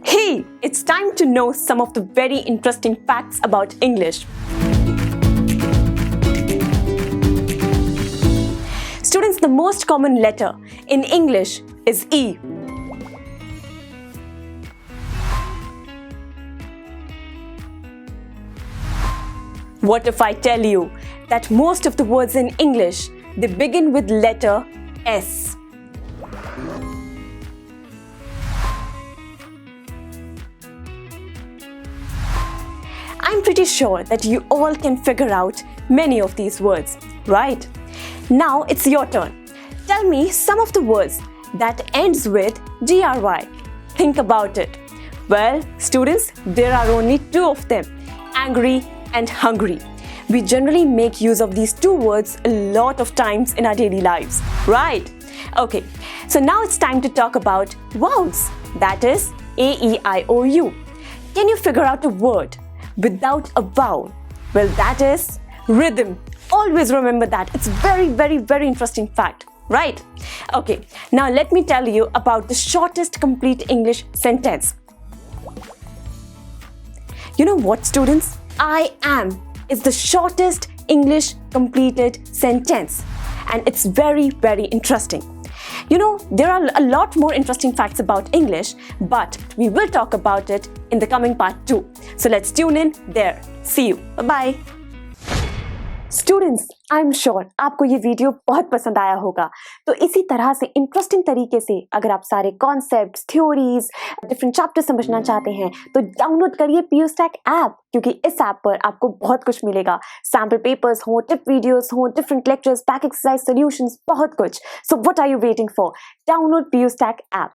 Hey, it's time to know some of the very interesting facts about English. Students, the most common letter in English is E. What if I tell you that most of the words in English, they begin with letter S? I'm pretty sure that you all can figure out many of these words, right? Now it's your turn. Tell me some of the words that ends with GRY. Think about it. Well, students, there are only two of them, angry and hungry. We generally make use of these two words a lot of times in our daily lives, right? Okay, so now it's time to talk about vowels, that is A-E-I-O-U. Can you figure out a word without a vowel? Well, that is rhythm. Always remember that. It's very, very, very interesting fact, right? Okay, now let me tell you about the shortest complete English sentence. You know what, students? I am is the shortest English completed sentence, and it's very, very interesting. You know, there are a lot more interesting facts about English, but we will talk about it in the coming part 2. So let's tune in there. See you. Bye-bye. Students, I am sure आपको ये video बहुत पसंद आया होगा। तो इसी तरह से इंटरेस्टिंग तरीके से अगर आप सारे कॉन्सेप्ट्स, थ्योरीज, डिफरेंट चैप्टर समझना चाहते हैं तो डाउनलोड करिए PuStack ऐप, क्योंकि इस ऐप पर आपको बहुत कुछ मिलेगा। सैम्पल पेपर्स हो, टिप वीडियोस हो, different lectures, back exercise solutions, बहुत कुछ। So what are you waiting for? Download PuStack app.